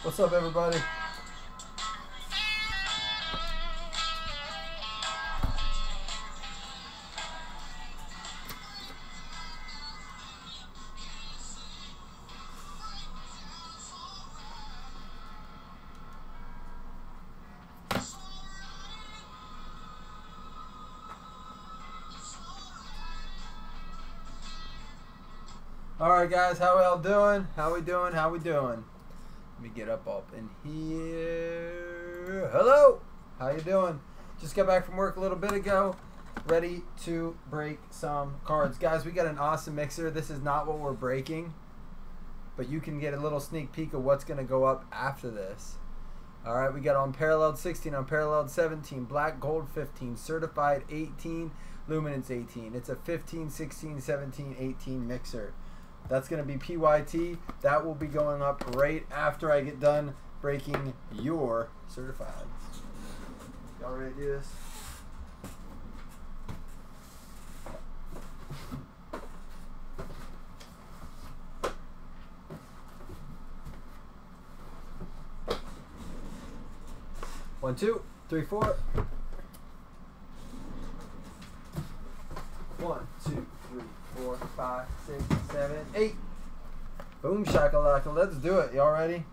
What's up, everybody? Alright guys, how we all doing? How we doing? How we doing? Let me get up in here. Hello! How you doing? Just got back from work a little bit ago. Ready to break some cards. Guys, we got an awesome mixer. This is not what we're breaking, but you can get a little sneak peek of what's going to go up after this. Alright, we got unparalleled 16, unparalleled 17, black gold 15, certified 18, luminance 18. It's a 15, 16, 17, 18 mixer. That's going to be PYT. That will be going up right after I get done breaking your certified. Y'all ready to do this? One, two, three, four. 1, 2, 3, 4, 5, 6, 7, 8. Boom shakalaka. Let's do it. Y'all ready?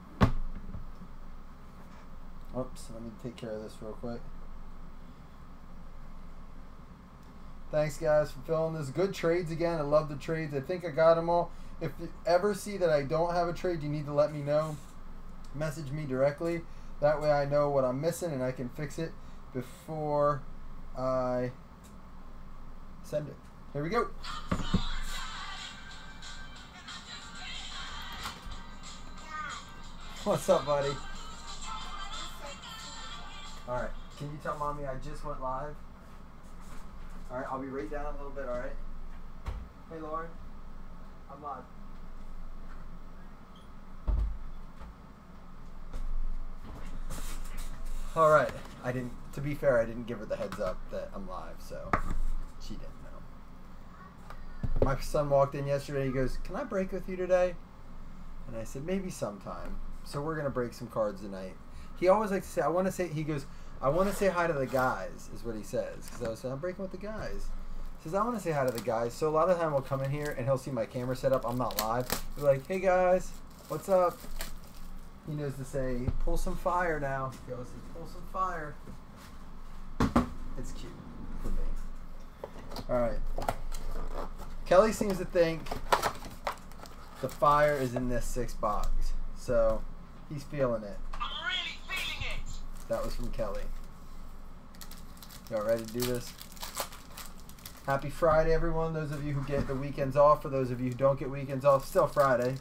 Oops. Let me take care of this real quick. Thanks, guys, for filling this. Good trades again. I love the trades. I think I got them all. If you ever see that I don't have a trade, you need to let me know. Message me directly. That way I know what I'm missing and I can fix it before I send it. Here we go. What's up, buddy? Alright, can you tell mommy I just went live? Alright, I'll be right down a little bit, alright? Hey, Lauren. I'm live. Alright, to be fair, I didn't give her the heads up that I'm live, so she didn't know. My son walked in yesterday, he goes, "Can I break with you today?" And I said, "Maybe sometime." So we're going to break some cards tonight. He always likes to say, he goes, "I want to say hi to the guys," is what he says. Because I was saying, I'm breaking with the guys. He says, "I want to say hi to the guys." So a lot of the time we'll come in here and he'll see my camera set up. I'm not live. He'll be like, "Hey guys, what's up?" He knows to say, "Pull some fire now." He goes, "Pull some fire." It's cute for me. Alright. Kelly seems to think the fire is in this 6 box. So he's feeling it. I'm really feeling it. That was from Kelly. Y'all ready to do this? Happy Friday, everyone. Those of you who get the weekends off. For those of you who don't get weekends off, still Friday.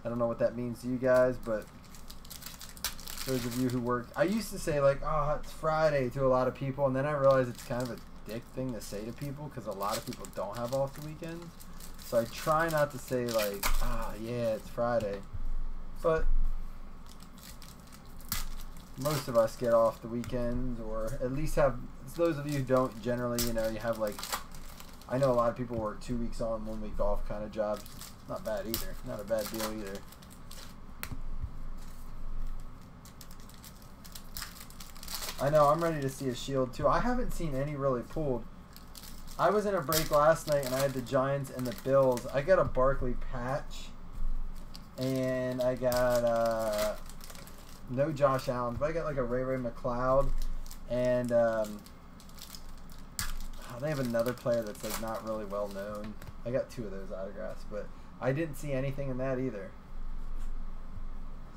I don't know what that means to you guys, but those of you who work, I used to say like, "Oh, it's Friday" to a lot of people, and then I realized it's kind of a dick thing to say to people because a lot of people don't have off the weekend. So I try not to say like, "Ah, yeah, it's Friday," but most of us get off the weekends, or at least have. It's those of you who don't, generally, you know, you have like, I know a lot of people work 2 weeks on, 1 week off kind of jobs. Not bad either. Not a bad deal either. I know, I'm ready to see a shield too. I haven't seen any really pulled. I was in a break last night and I had the Giants and the Bills. I got a Barkley patch. And I got no Josh Allen, but I got like a Ray McLeod. And they have another player that's like not really well known. I got 2 of those autographs, but I didn't see anything in that either.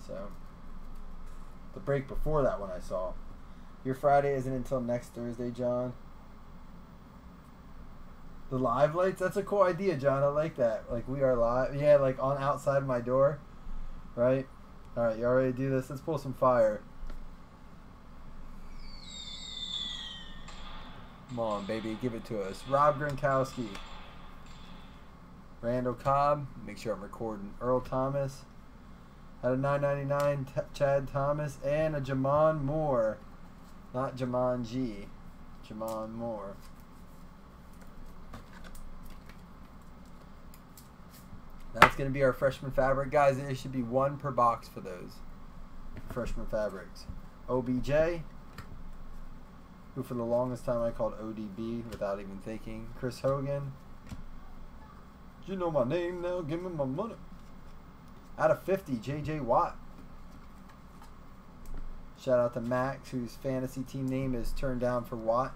So the break before that one I saw. Your Friday isn't until next Thursday, John. The live lights? That's a cool idea, John. I like that. Like, we are live. Yeah, like on outside my door. Right? Alright, you all ready to do this? Let's pull some fire. Come on, baby. Give it to us. Rob Gronkowski. Randall Cobb. Make sure I'm recording. Earl Thomas. Out of 999, Chad Thomas. And a Jamon Moore. Not Jamon G. Jamon Moore. That's going to be our freshman fabric. Guys, there should be 1 per box for those. Freshman Fabrics. OBJ, who for the longest time I called ODB without even thinking. Chris Hogan. You know my name now, give me my money. Out of 50, JJ Watt. Shout out to Max, whose fantasy team name is turned down for Watt.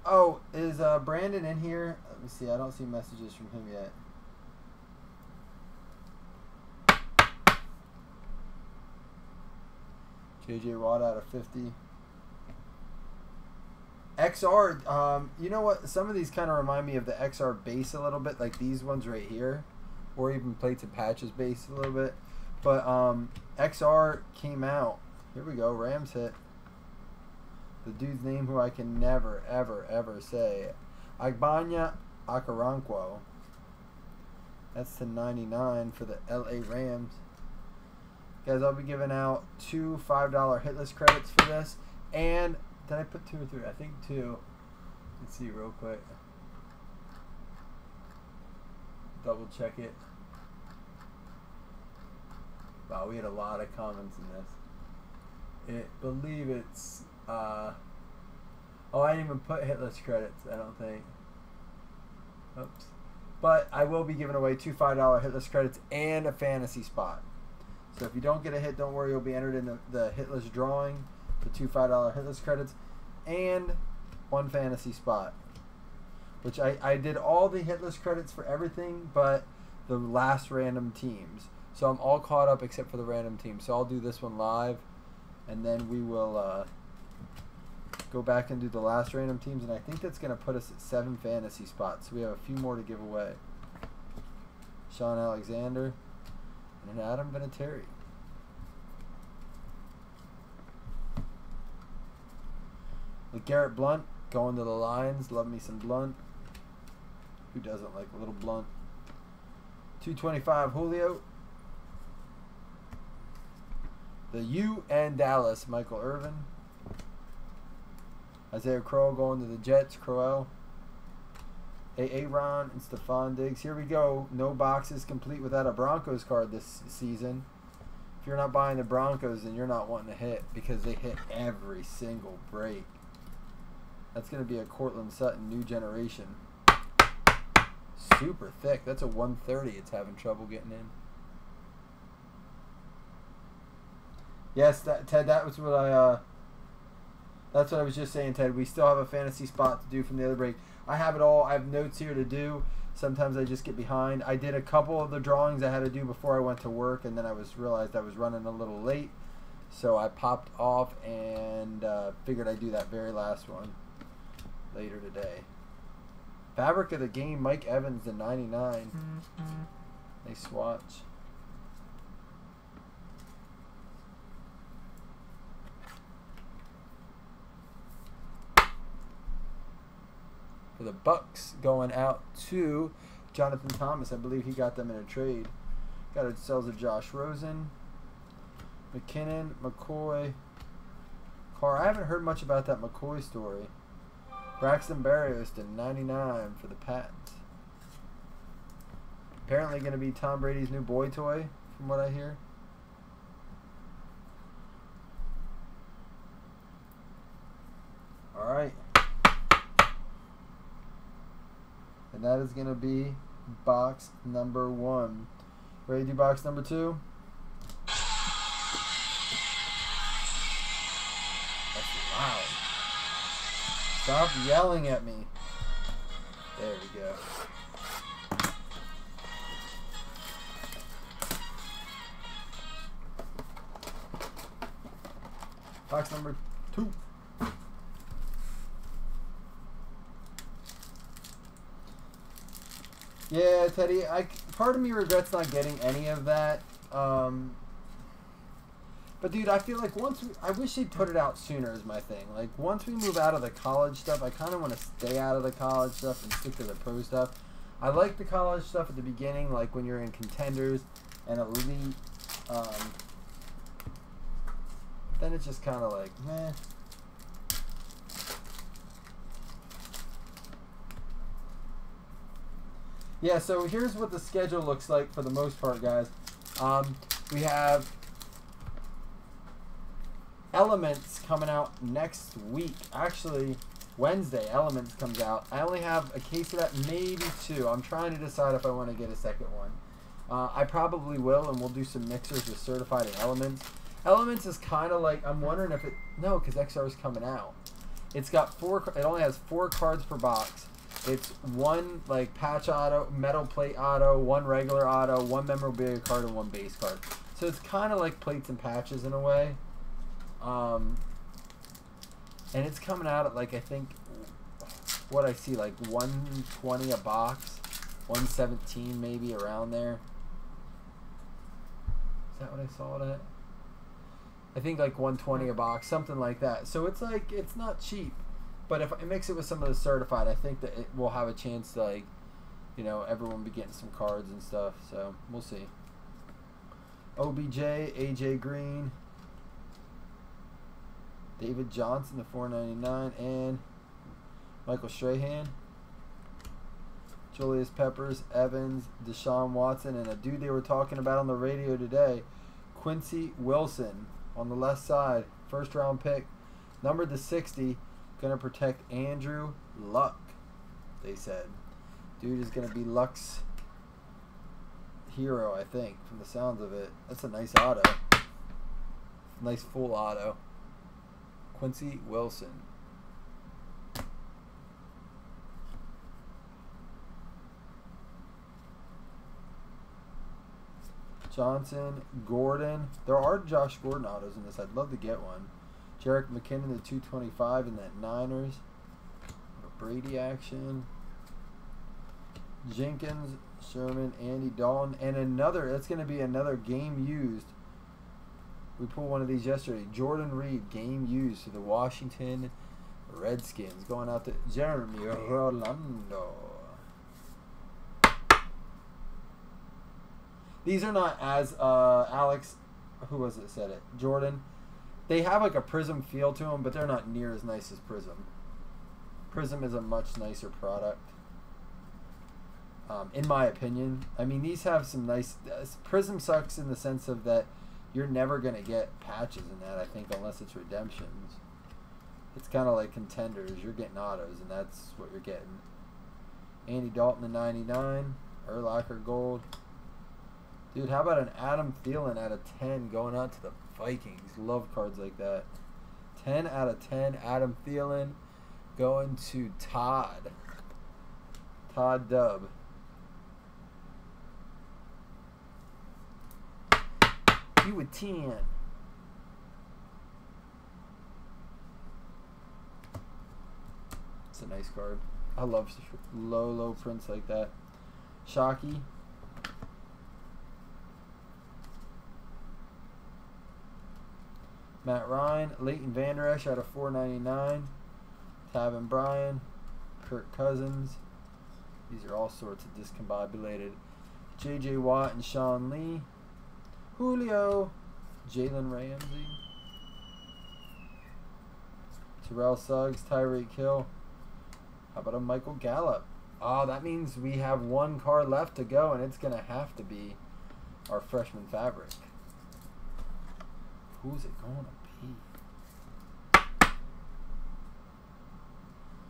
Oh, is Brandon in here? Let me see. I don't see messages from him yet. JJ Watt out of 50. XR, you know what? Some of these kind of remind me of the XR base a little bit, like these ones right here. Or even plates and patches base a little bit. But XR came out. Here we go. Rams hit. The dude's name who I can never, ever, ever say. Agbanya Akaranquo. That's to 99 for the LA Rams. Guys, I'll be giving out 2 $5 hitless credits for this. And did I put 2 or 3? I think 2. Let's see real quick. Double check it. Wow, we had a lot of comments in this. I believe it's oh, I didn't even put hitless credits, I don't think. Oops. But I will be giving away 2 $5 hitless credits and a fantasy spot. So if you don't get a hit, don't worry, you'll be entered in the hitless drawing, the 2 $5 hitless credits, and 1 fantasy spot. Which I did all the hitless credits for everything but the last random teams. So I'm all caught up except for the random teams. So I'll do this one live, and then we will go back and do the last random teams. And I think that's going to put us at 7 fantasy spots. So we have a few more to give away. Sean Alexander and an Adam Vinatieri. With Garrett Blunt going to the Lions. Love me some Blunt. Who doesn't like a little Blunt? 225 Julio. The U and Dallas, Michael Irvin. Isaiah Crowell going to the Jets, Crowell. Ron and Stephon Diggs. Here we go. No boxes complete without a Broncos card this season. If you're not buying the Broncos, then you're not wanting to hit because they hit every single break. That's going to be a Cortland Sutton new generation. Super thick. That's a 130. It's having trouble getting in. Yes, Ted, that was what that's what I was just saying, Ted. We still have a fantasy spot to do from the other break. I have it all. I have notes here to do. Sometimes I just get behind. I did a couple of the drawings I had to do before I went to work, and then I realized I was running a little late. So I popped off and figured I'd do that very last one later today. Fabric of the game, Mike Evans to 99. Nice swatch. For the Bucks, going out to Jonathan Thomas. I believe he got them in a trade. Got it, sells to Josh Rosen, McKinnon, McCoy, Carr. I haven't heard much about that McCoy story. Braxton Berrios to 99 for the Pats. Apparently going to be Tom Brady's new boy toy, from what I hear. All right. And that is going to be box number 1. Ready to do box number 2? That's loud. Stop yelling at me. There we go. Box number 2. Yeah, Teddy, part of me regrets not getting any of that. But dude, I feel like I wish they'd put it out sooner is my thing. Like once we move out of the college stuff, I kind of want to stay out of the college stuff and stick to the pro stuff. I like the college stuff at the beginning, like when you're in contenders and elite. Then it's just kind of like, meh. Yeah, so here's what the schedule looks like for the most part, guys. We have Elements coming out next week. Actually, Wednesday, Elements comes out. I only have a case of that, maybe 2. I'm trying to decide if I want to get a second one. I probably will, and we'll do some mixers with Certified and Elements. Elements is kind of like, I'm wondering if it, no, because XR is coming out. It's got 4, it only has 4 cards per box. It's 1 like patch auto, metal plate auto, 1 regular auto, 1 memorabilia card, and 1 base card. So it's kind of like plates and patches in a way. And it's coming out at like, I think, what I see, like 120 a box, 117 maybe, around there. Is that what I saw it at? I think like 120 a box, something like that. So it's like, it's not cheap. But if I mix it with some of the Certified, I think that it will have a chance to, like, you know, everyone be getting some cards and stuff. So we'll see. OBJ, AJ Green, David Johnson to 499, and Michael Strahan, Julius Peppers, Evans, Deshaun Watson, and a dude they were talking about on the radio today, Quincy Wilson, on the left side, first round pick, numbered to 60, going to protect Andrew Luck, they said. Dude is going to be Luck's hero, I think, from the sounds of it. That's a nice auto. Nice full auto. Quincy Wilson. Johnson, Gordon. There are Josh Gordon autos in this. I'd love to get one. Jerick McKinnon, the 225 in that Niners. Brady action. Jenkins, Sherman, Andy Dalton, and another. That's going to be another game used. We pulled one of these yesterday. Jordan Reed, game used to the Washington Redskins. Going out to Jeremy Rolando. These are not as, Alex, who was it said it? Jordan. They have like a Prism feel to them, but they're not near as nice as Prism. Prism is a much nicer product. In my opinion. I mean, these have some nice... Prism sucks in the sense of that you're never going to get patches in that, I think, unless it's redemptions. It's kind of like Contenders. You're getting autos, and that's what you're getting. Andy Dalton to 99. Urlacher Gold. Dude, how about an Adam Thielen out of 10 going out to the Vikings? Love cards like that. 10 out of 10. Adam Thielen going to Todd. Todd Dub. You a 10. It's a nice card. I love low prints like that. Shockey. Matt Ryan, Leighton Vander Esch out of 499. Tavin Bryan, Kirk Cousins. These are all sorts of discombobulated. J.J. Watt and Sean Lee. Julio, Jalen Ramsey. Terrell Suggs, Tyreek Hill. How about a Michael Gallup? Oh, that means we have 1 card left to go, and it's going to have to be our freshman fabric. Who's it going to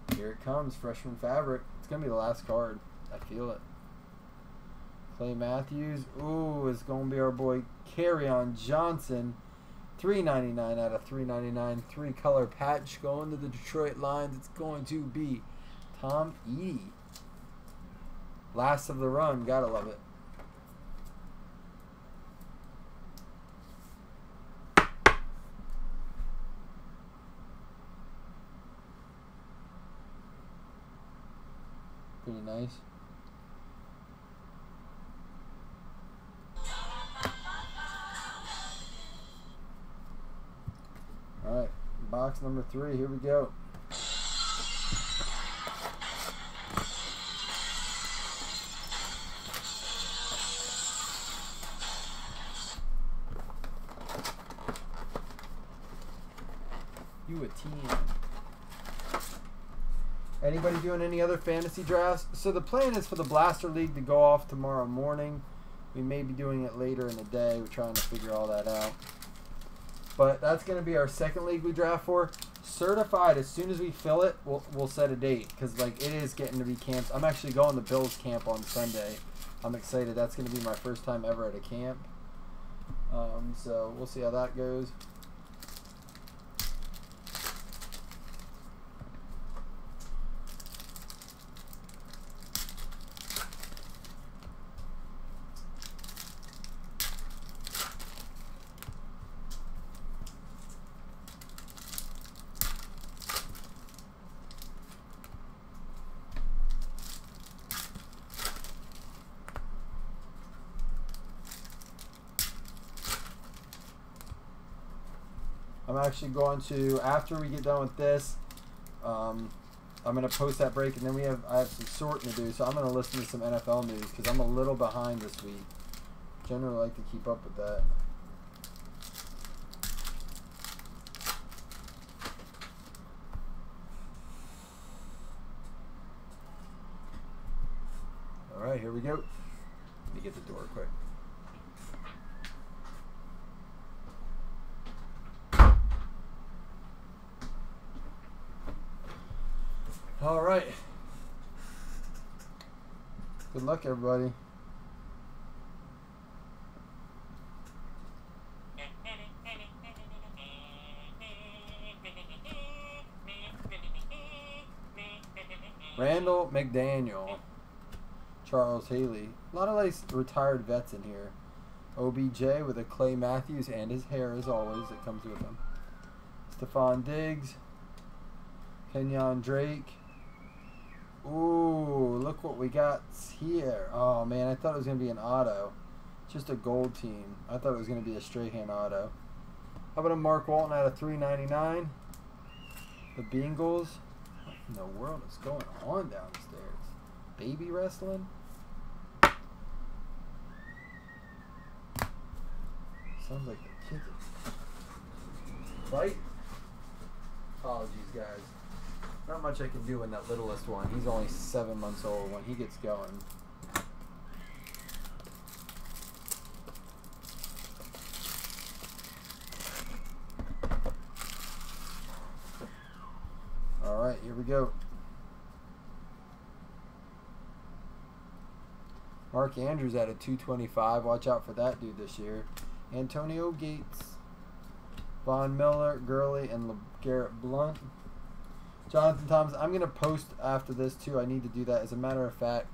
be? Here it comes, freshman fabric. It's going to be the last card. I feel it. Clay Matthews. Ooh, it's going to be our boy Kerryon Johnson. $3.99 out of $3.99. 3-color patch going to the Detroit Lions. It's going to be Tom Edie. Last of the run. Gotta love it. Pretty nice. Alright, box number 3, here we go. You a team. Anybody doing any other fantasy drafts? So the plan is for the Blaster League to go off tomorrow morning. We may be doing it later in the day. We're trying to figure all that out. But that's going to be our second league we draft for. Certified, as soon as we fill it, we'll set a date. Because, like, it is getting to be camps. I'm actually going to Bills camp on Sunday. I'm excited. That's going to be my first time ever at a camp. So we'll see how that goes. I'm actually going to, after we get done with this, I'm going to post that break, and then I have some sorting to do, so I'm going to listen to some NFL news, because I'm a little behind this week. Generally like to keep up with that. Alright, here we go. Let me get the door quick. All right. Good luck, everybody. Randall McDaniel. Charles Haley. A lot of nice retired vets in here. OBJ with a Clay Matthews and his hair, as always, that comes with him. Stephon Diggs. Kenyon Drake. Ooh, look what we got here. Oh, man, I thought it was going to be an auto. Just a gold team. I thought it was going to be a straight-hand auto. How about a Mark Walton out of $3.99? The Bengals. What in the world is going on downstairs? Baby wrestling? Sounds like the kids. Right? Apologies, guys. Not much I can do in that littlest one. He's only 7 months old when he gets going. All right, here we go. Mark Andrews at a 225. Watch out for that dude this year. Antonio Gates, Von Miller, Gurley, and Garrett Blunt. Jonathan Thomas, I'm going to post after this too. I need to do that. As a matter of fact,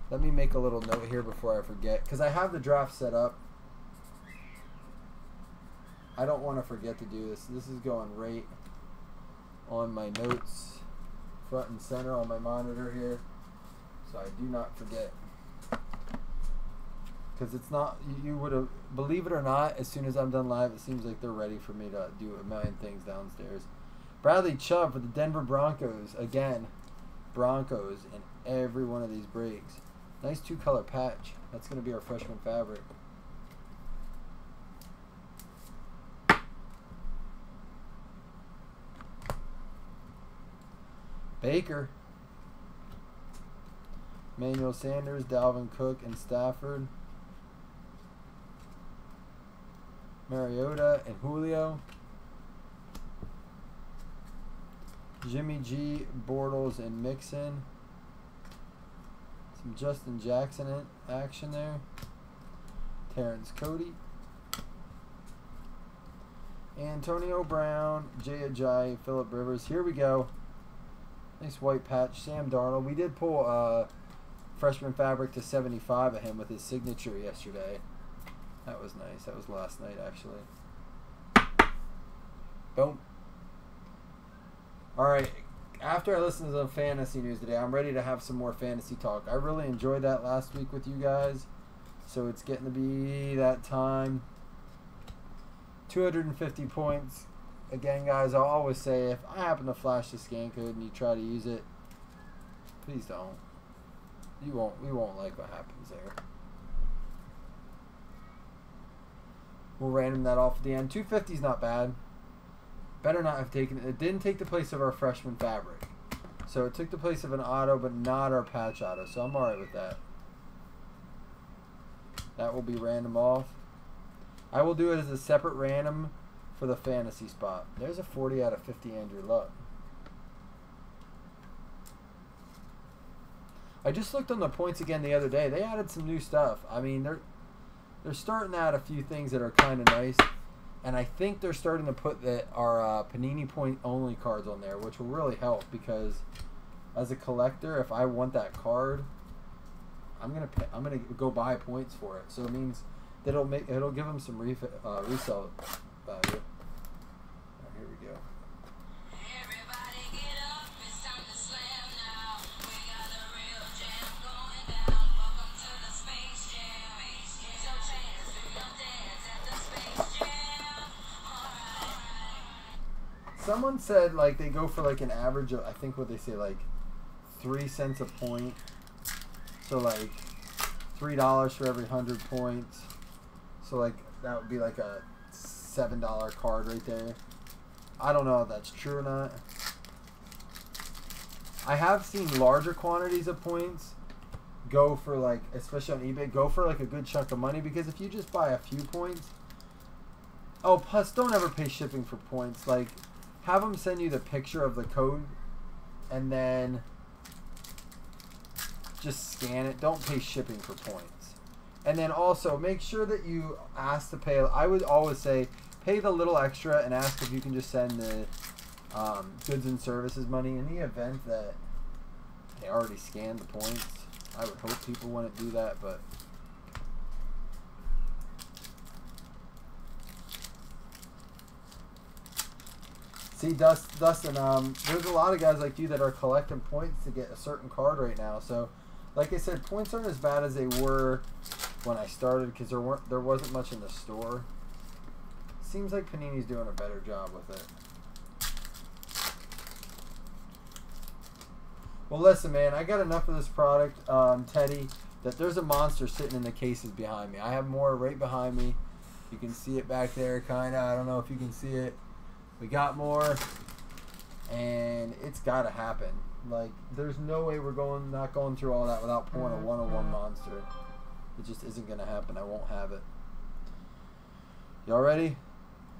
let me make a little note here before I forget, because I have the draft set up. I don't want to forget to do this. This is going right on my notes, front and center on my monitor here, so I do not forget. Because it's not, you would have, believe it or not, as soon as I'm done live, it seems like they're ready for me to do a million things downstairs. Bradley Chubb for the Denver Broncos. Again, Broncos in every one of these breaks. Nice two-color patch. That's going to be our freshman fabric. Baker. Emmanuel Sanders, Dalvin Cook, and Stafford. Mariota and Julio. Jimmy G, Bortles, and Mixon. Some Justin Jackson in action there. Terrence Cody. Antonio Brown, Jay Ajayi, Phillip Rivers. Here we go. Nice white patch. Sam Darnold. We did pull freshman fabric to 75 of him with his signature yesterday. That was nice. That was last night, actually. Boom. All right. After I listened to the fantasy news today, I'm ready to have some more fantasy talk. I really enjoyed that last week with you guys. So it's getting to be that time. 250 points. Again, guys, I'll always say, if I happen to flash the scan code and you try to use it, please don't. We won't like what happens there. We'll random that off at the end. 250 is not bad. Better not have taken it. It didn't take the place of our freshman fabric. So it took the place of an auto, but not our patch auto. So I'm alright with that. That will be random off. I will do it as a separate random for the fantasy spot. There's a 40 out of 50 Andrew Luck. I just looked on the points again the other day. They added some new stuff. I mean, they're starting to add a few things that are kind of nice. And I think they're starting to put our Panini point only cards on there, which will really help because as a collector, if I want that card, I'm gonna go buy points for it. So it means that it'll give them some resale value. Right, here we go. Everybody get up, it's time to slam now. We got the real jam going down. Welcome to the Space Jam. Here's your chance, do your dance at the Space Jam. Alright. Someone said like they go for like an average of, I think what they say, like 3 cents a point. So like $3 for every 100 points. So like that would be like a $7 card right there. I don't know if that's true or not. I have seen larger quantities of points go for like, especially on eBay, go for like a good chunk of money, because if you just buy a few points, oh, plus don't ever pay shipping for points. Like, have them send you the picture of the code and then just scan it. Don't pay shipping for points. And then also make sure that you ask to pay. I would always say pay the little extra and ask if you can just send the goods and services money. In the event that they already scanned the points, I would hope people wouldn't do that, but see, Dustin, there's a lot of guys like you that are collecting points to get a certain card right now. So, like I said, points aren't as bad as they were when I started because there wasn't much in the store. Seems like Panini's doing a better job with it. Well, listen, man, I got enough of this product, Teddy, that there's a monster sitting in the cases behind me. I have more right behind me. You can see it back there, kind of. I don't know if you can see it. We got more, and it's got to happen. Like, there's no way we're not going through all that without pulling a 101 monster. It just isn't going to happen. I won't have it. Y'all ready?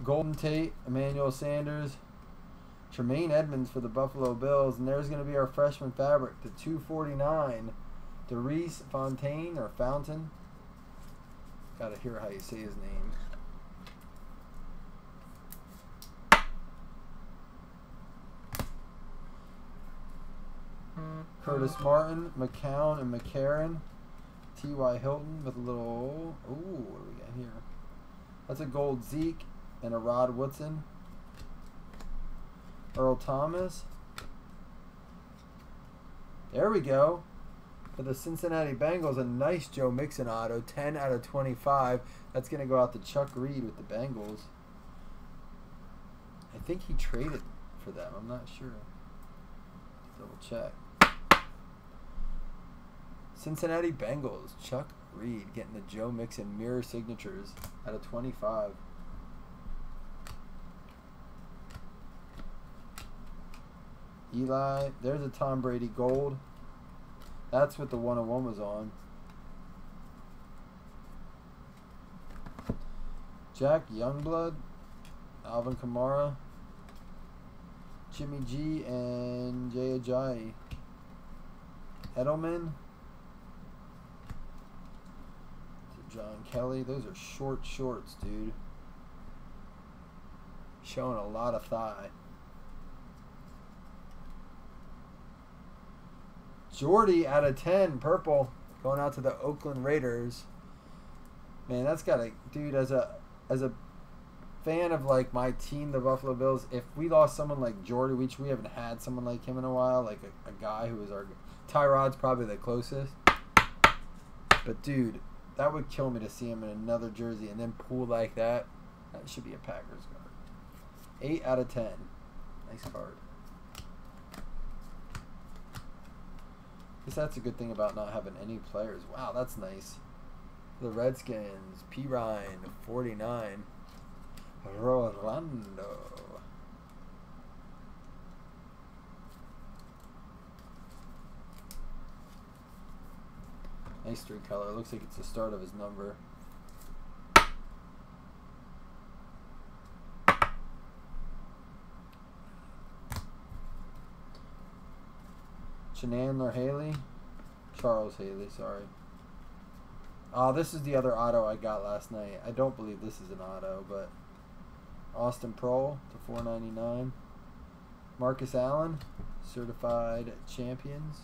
Golden Tate, Emmanuel Sanders, Tremaine Edmonds for the Buffalo Bills, and there's going to be our freshman fabric, the 249, Derice Fontaine or Fountain. Got to hear how you say his name. Curtis Martin, McCown, and McCarron. T.Y. Hilton with a little... Ooh, what do we got here? That's a gold Zeke and a Rod Woodson. Earl Thomas. There we go. For the Cincinnati Bengals, a nice Joe Mixon auto. 10 out of 25. That's going to go out to Chuck Reed with the Bengals. I think he traded for them. I'm not sure. Double check. Cincinnati Bengals, Chuck Reed getting the Joe Mixon mirror signatures out of 25. Eli, there's a Tom Brady gold. That's what the 101 was on. Jack Youngblood, Alvin Kamara, Jimmy G, and Jay Ajayi. Edelman. John Kelly. Those are short shorts, dude. Showing a lot of thigh. Jordy out of 10, purple, going out to the Oakland Raiders. Man, that's got to, dude, as a fan of like my team, the Buffalo Bills, if we lost someone like Jordy, which we haven't had someone like him in a while, like a guy who is our, Tyrod's probably the closest. But dude, that would kill me to see him in another jersey and then pull like that. That should be a Packers card. 8 out of 10. Nice card. Guess that's a good thing about not having any players. Wow, that's nice. The Redskins, P. Ryan, 49. Rolando. Nice 3 color. Looks like it's the start of his number. Chandler Haley. Charles Haley, sorry. This is the other auto I got last night. I don't believe this is an auto, but Austin Prohl to $4.99. Marcus Allen, certified champions.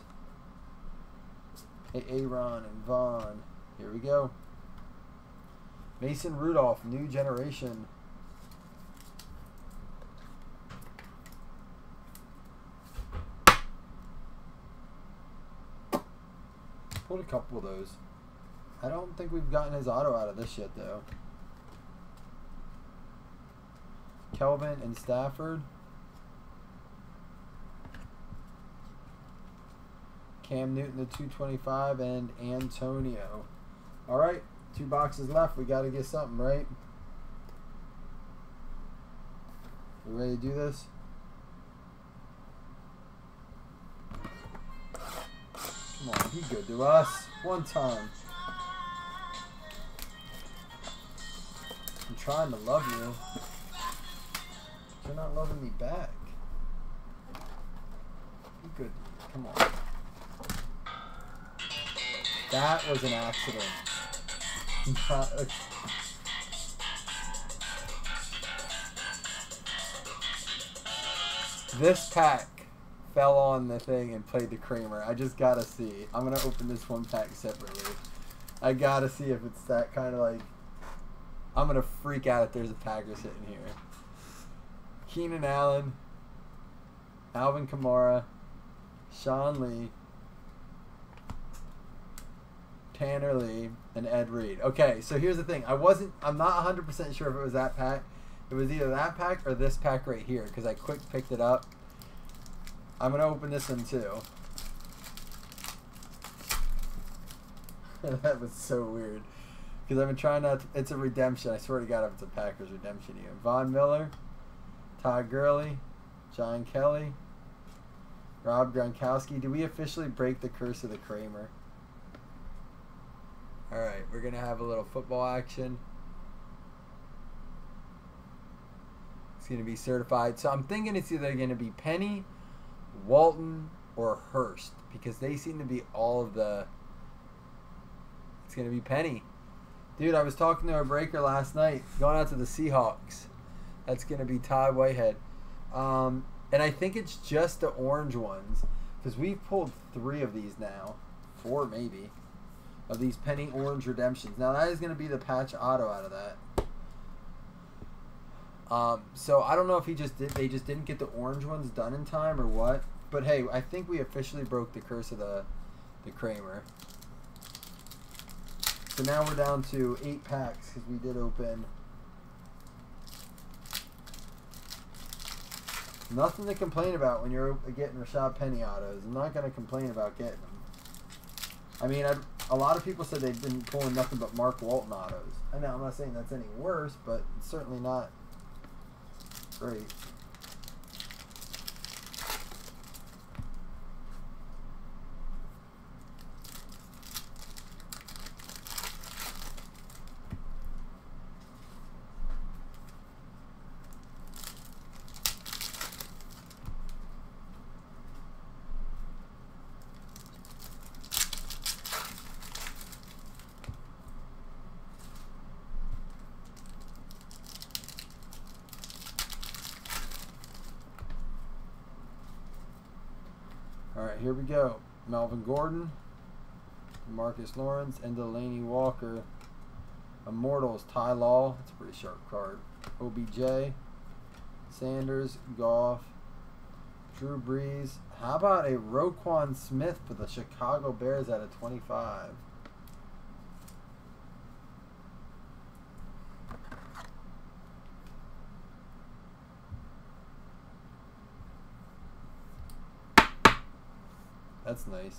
Hey, Aaron and Vaughn. Here we go. Mason Rudolph, new generation. Pulled a couple of those. I don't think we've gotten his auto out of this yet, though. Kelvin and Stafford. Cam Newton to 225 and Antonio. All right, 2 boxes left. We got to get something, right? We ready to do this? Come on, be good to us. One time. I'm trying to love you. You're not loving me back. Be good. Come on. That was an accident. This pack fell on the thing and played the Kramer. I just gotta see. I'm gonna open this one pack separately. I gotta see if it's that kind of like. I'm gonna freak out if there's a Packer sitting here. Keenan Allen, Alvin Kamara, Sean Lee, Tanner Lee, and Ed Reed. Okay, so here's the thing. I'm not 100% sure if it was that pack. It was either that pack or this pack right here because I quick picked it up. I'm going to open this one too. That was so weird. Because I've been trying not to. It's a redemption. I swear to God if it's a Packers redemption here. Von Miller, Todd Gurley, John Kelly, Rob Gronkowski. Do we officially break the curse of the Kramer? Alright, we're going to have a little football action. It's going to be certified. So I'm thinking it's either going to be Penny, Walton, or Hurst. Because they seem to be all of the... It's going to be Penny. Dude, I was talking to a breaker last night. Going out to the Seahawks. That's going to be Todd Whitehead. And I think it's just the orange ones. Because we've pulled 3 of these now. 4 maybe. Of these Penny Orange redemptions. Now that is going to be the patch auto out of that. So I don't know if they just didn't get the orange ones done in time or what. But hey, I think we officially broke the curse of the Kramer. So now we're down to 8 packs because we did open. Nothing to complain about when you're getting Rashad Penny autos. I'm not going to complain about getting them. I mean, a lot of people said they've been pulling nothing but Mark Walton autos. I know, I'm not saying that's any worse, but it's certainly not great. Alright, here we go. Melvin Gordon, Marcus Lawrence, and Delaney Walker. Immortals, Ty Law. That's a pretty sharp card. OBJ, Sanders, Goff, Drew Brees. How about a Roquan Smith for the Chicago Bears at a 25? That's nice.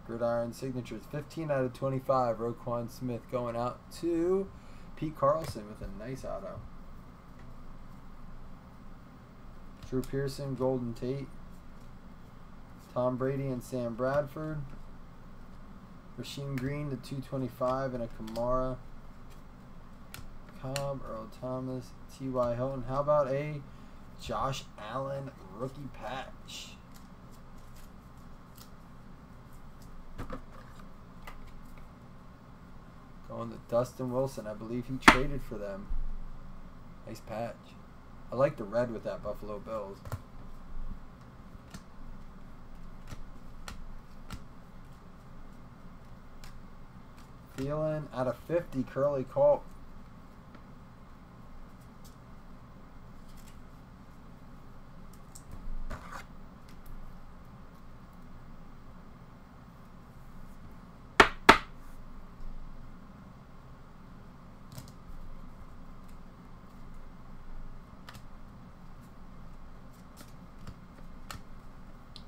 Gridiron signatures. 15 out of 25. Roquan Smith going out to Pete Carlson with a nice auto. Drew Pearson, Golden Tate. Tom Brady and Sam Bradford. Rasheem Green to 225 and a Kamara. Cobb, Earl Thomas, T.Y. Hilton. How about a Josh Allen rookie patch? Going to Dustin Wilson. I believe he traded for them. Nice patch. I like the red with that Buffalo Bills. Feeling out of 50, Curly Colt.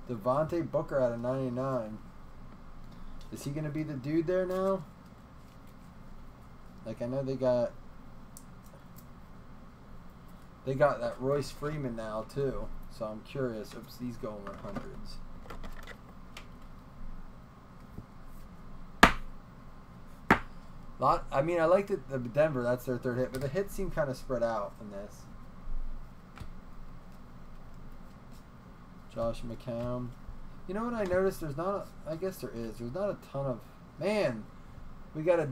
Devontae Booker out of 99. Is he going to be the dude there now? Like, I know they got that Royce Freeman now, too. So I'm curious. Oops, he's going 100s. I mean, I liked it, the Denver. That's their third hit. But the hits seem kind of spread out in this. Josh McCown. You know what I noticed? There's not I guess there is. There's not a ton of... Man, we got a...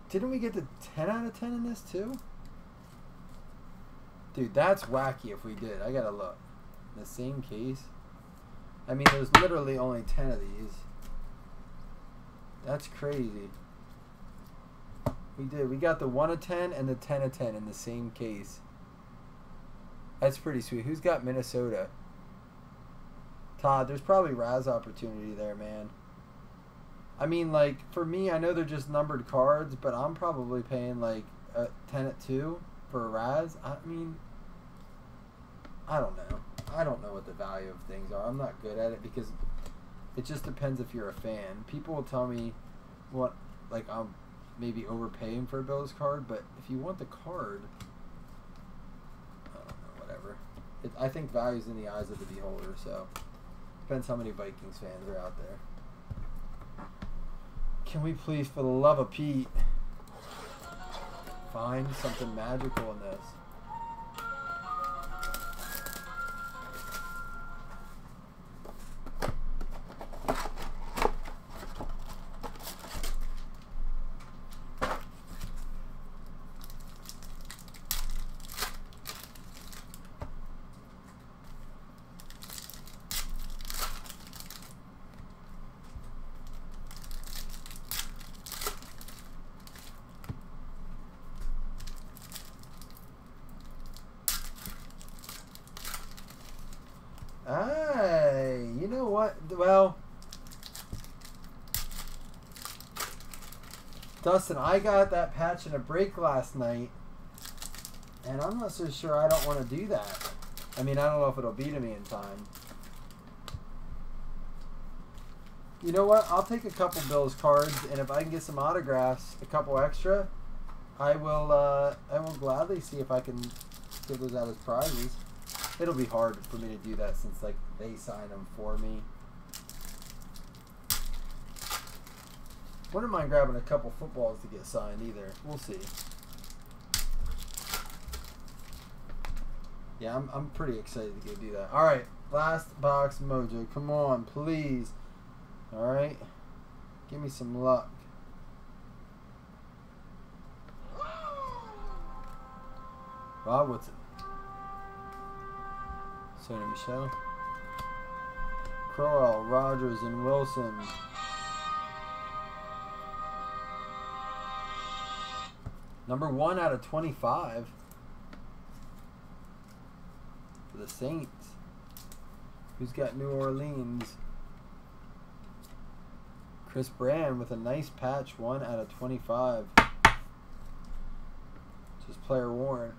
Didn't we get the 10 out of 10 in this too? Dude, that's wacky if we did. I gotta look. In the same case? I mean, there's literally only 10 of these. That's crazy. We did. We got the 1 of 10 and the 10 of 10 in the same case. That's pretty sweet. Who's got Minnesota? Todd, there's probably Raz opportunity there, man. I mean, like, for me, I know they're just numbered cards, but I'm probably paying, like, a 10 at 2 for a Raz. I mean, I don't know. I don't know what the value of things are. I'm not good at it because it just depends if you're a fan. People will tell me what, like, I'm maybe overpaying for a Bills card, but if you want the card, I don't know, whatever. I think value's in the eyes of the beholder, so... Depends how many Vikings fans are out there. Can we please, for the love of Pete, find something magical in this? Hey, you know what? Well, Dustin, I got that patch in a break last night, and I'm not so sure I don't want to do that. I mean, I don't know if it'll be to me in time. You know what? I'll take a couple Bills cards, and if I can get some autographs, a couple extra, I will gladly see if I can give those out as prizes. It'll be hard for me to do that since, like, they sign them for me. Wouldn't mind grabbing a couple footballs to get signed either. We'll see. Yeah, I'm pretty excited to go do that. All right, last box mojo. Come on, please. All right, give me some luck. Rob Woodson. Sony Michelle. Crowell, Rogers, and Wilson. Number 1 out of 25 for the Saints. Who's got New Orleans? Chris Brand with a nice patch, 1 out of 25. Just player worn.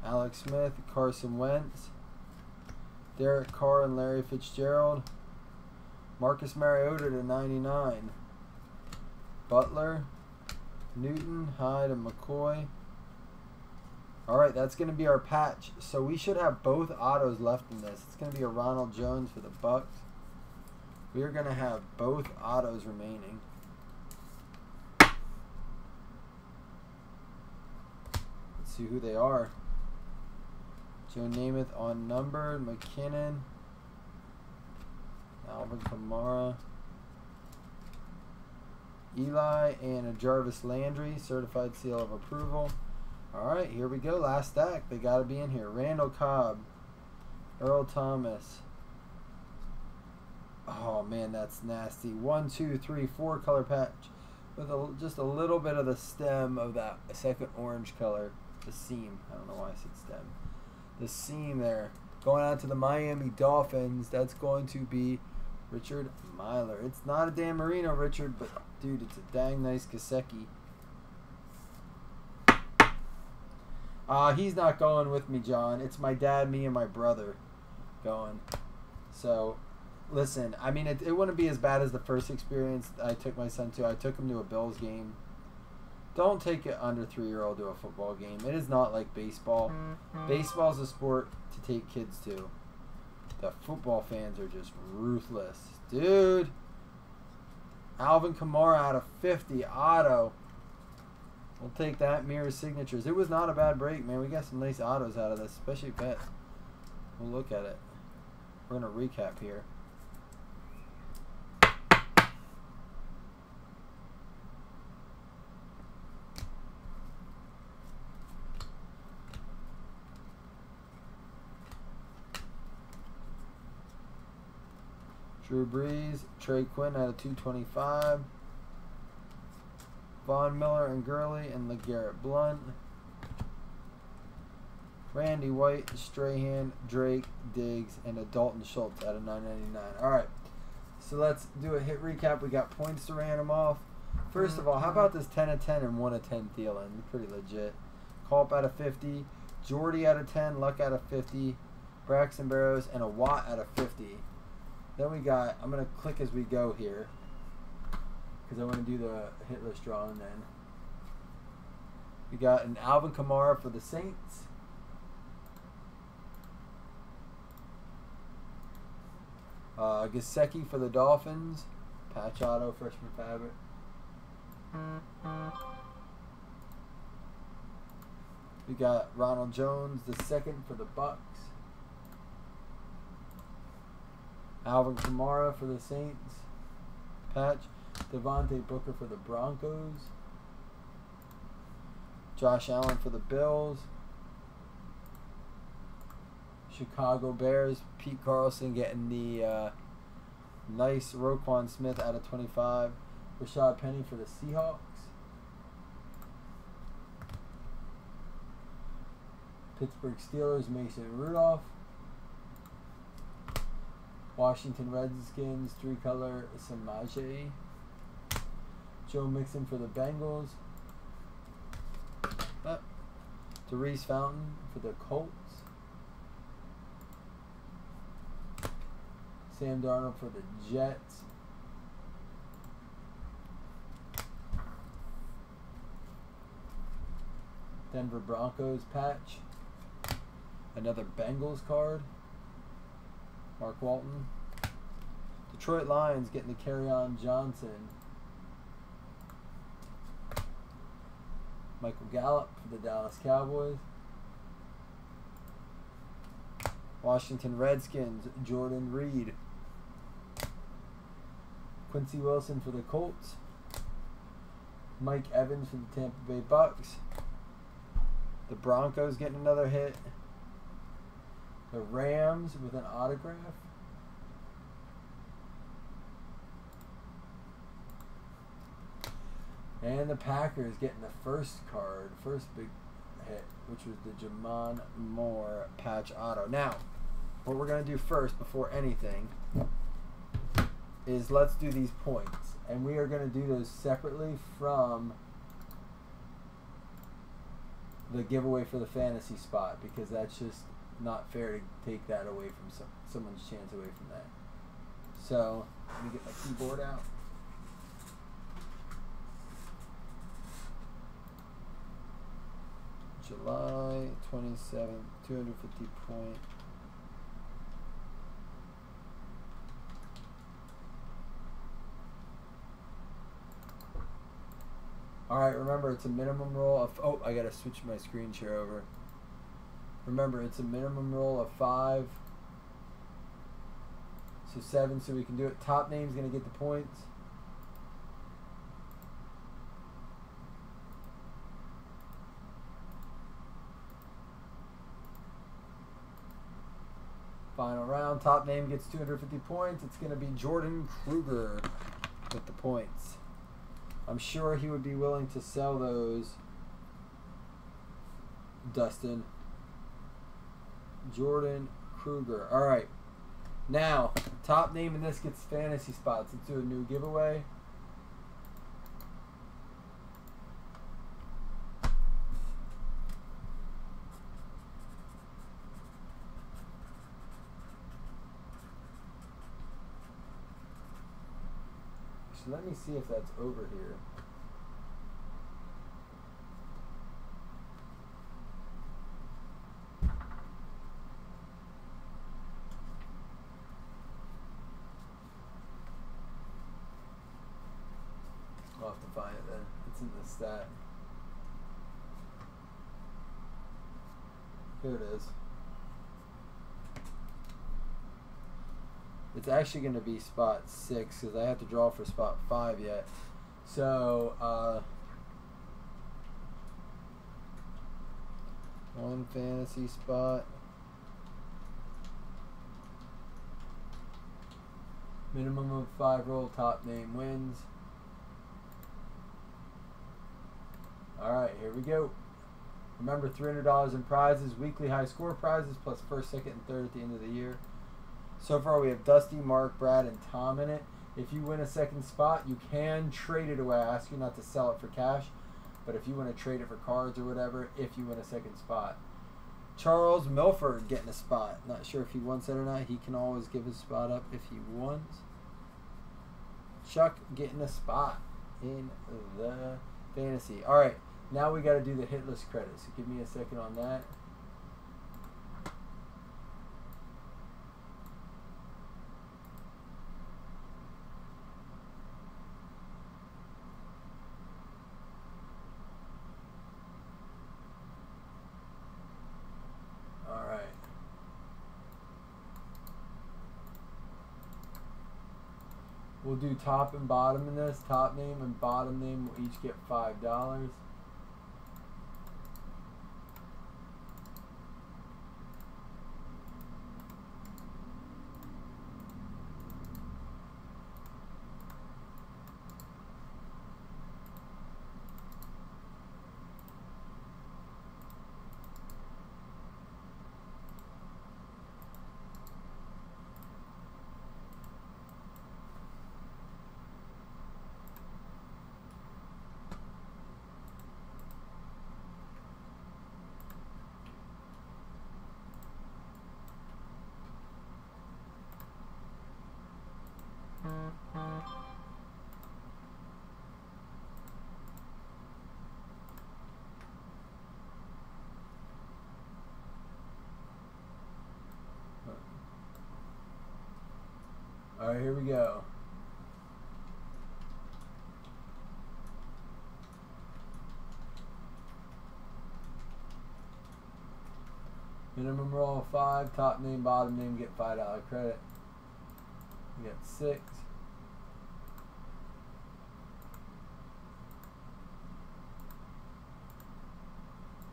Alex Smith, Carson Wentz, Derek Carr and Larry Fitzgerald, Marcus Mariota to 99, Butler, Newton, Hyde, and McCoy. Alright, that's going to be our patch. So we should have both autos left in this. It's going to be a Ronald Jones for the Bucks. We are going to have both autos remaining. Let's see who they are. Joe Namath on numbered, McKinnon. Alvin Kamara. Eli and a Jarvis Landry, certified seal of approval. Alright, here we go. Last stack. They got to be in here. Randall Cobb. Earl Thomas. Oh, man, that's nasty. 1, 2, 3, 4 color patch. With just a little bit of the stem of that second orange color. The seam. I don't know why I said stem. The seam there. Going out to the Miami Dolphins. That's going to be Richard Myler. It's not a Dan Marino, Richard, but dude, it's a dang nice Gesicki. He's not going with me, John. It's my dad, me, and my brother going. So, listen, I mean, it wouldn't be as bad as the first experience I took my son to. I took him to a Bills game. Don't take an under 3-year-old to a football game. It is not like baseball. Baseball is a sport to take kids to. The football fans are just ruthless. Dude. Alvin Kamara out of 50. Auto. We'll take that. Mirror signatures. It was not a bad break, man. We got some nice autos out of this, especially pets. We'll look at it. We're going to recap here. Drew Brees, Trey Quinn out of 225. Von Miller and Gurley and LeGarrette Blount. Randy White, Strahan, Drake, Diggs, and a Dalton Schultz out of 999. Alright, so let's do a hit recap. We got points to random off. First of all, how about this 10 of 10 and 1 of 10 Thielen? Pretty legit. Culp out of 50. Jordy out of 10. Luck out of 50. Braxton Barrows and a Watt out of 50. Then we got, I'm going to click as we go here because I want to do the hit list drawing then. We got an Alvin Kamara for the Saints. Gesicki for the Dolphins. Patch auto, freshman fabric. We got Ronald Jones, the second for the Bucks. Alvin Kamara for the Saints. Patch. Devontae Booker for the Broncos. Josh Allen for the Bills. Chicago Bears. Pete Carlson getting the nice Roquan Smith out of 25. Rashad Penny for the Seahawks. Pittsburgh Steelers. Mason Rudolph. Washington Redskins, 3-color Samaje. Joe Mixon for the Bengals. Therese Fountain for the Colts. Sam Darnold for the Jets. Denver Broncos patch. Another Bengals card. Mark Walton. Detroit Lions getting the Kerryon Johnson. Michael Gallup for the Dallas Cowboys. Washington Redskins, Jordan Reed. Quincy Wilson for the Colts. Mike Evans for the Tampa Bay Bucks. The Broncos getting another hit. The Rams with an autograph. And the Packers getting the first card, first big hit, which was the Jamon Moore patch auto. Now, what we're going to do first, before anything, is let's do these points. And we are going to do those separately from the giveaway for the fantasy spot, because that's just not fair to take that away from someone's chance away from that. So, let me get my keyboard out. July 27th, 250 point. Alright, remember it's a minimum roll of, oh, I gotta switch my screen share over. Remember, it's a minimum roll of 5. So 7, so we can do it. Top name's going to get the points. Final round. Top name gets 250 points. It's going to be Jordan Kruger with the points. I'm sure he would be willing to sell those, Dustin. Jordan Kruger. All right. Now, top name in this gets fantasy spots. Let's do a new giveaway. So let me see if that's over here. I'll have to find it then. It's in the stat. Here it is. It's actually going to be spot 6 because I have to draw for spot 5 yet. So, one fantasy spot. Minimum of 5 roll, top name wins. Alright, here we go. Remember, $300 in prizes, weekly high score prizes, plus first, second, and third at the end of the year. So far, we have Dusty, Mark, Brad, and Tom in it. If you win a second spot, you can trade it away. I ask you not to sell it for cash, but if you want to trade it for cards or whatever, if you win a second spot. Charles Milford getting a spot. Not sure if he wants it or not. He can always give his spot up if he wants. Chuck getting a spot in the fantasy. All right, now we got to do the hit list credits. So give me a second on that. We'll do top and bottom in this. Top name and bottom name will each get $5. All right, here we go. Minimum roll of 5, top name, bottom name get $5 credit. We got 6.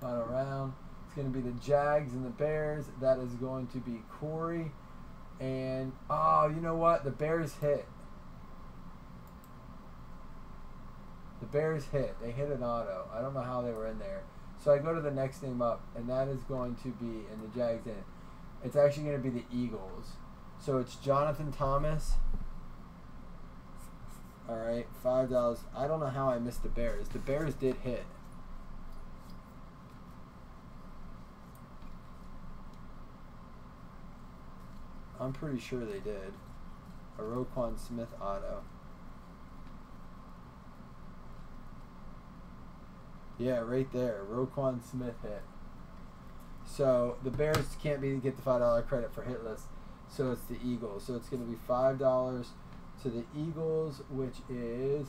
Final round. It's going to be the Jags and the Bears. That is going to be Corey. And, oh, you know what? The Bears hit. The Bears hit. They hit an auto. I don't know how they were in there. So I go to the next name up, and that is going to be, and the Jags in it. It's actually going to be the Eagles. So it's Jonathan Thomas. All right, $5. I don't know how I missed the Bears. The Bears did hit. I'm pretty sure they did. A Roquan Smith auto. Yeah, right there. Roquan Smith hit. So the Bears can't get the $5 credit for hit list. So it's the Eagles. So it's going to be $5 to the Eagles, which is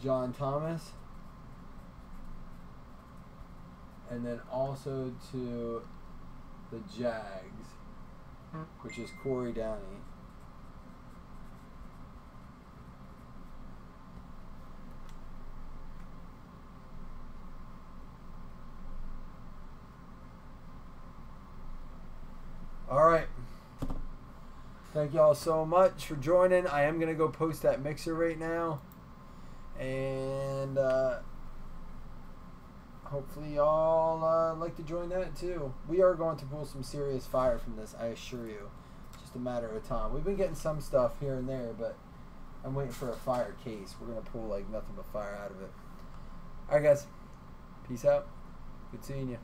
John Thomas. And then also to the Jags. which is Corey Downey. All right. Thank y'all so much for joining. I am going to go post that mixer right now. And hopefully y'all like to join that too. We are going to pull some serious fire from this, I assure you. It's just a matter of time. We've been getting some stuff here and there, but I'm waiting for a fire case. We're going to pull like nothing but fire out of it. All right, guys. Peace out. Good seeing you.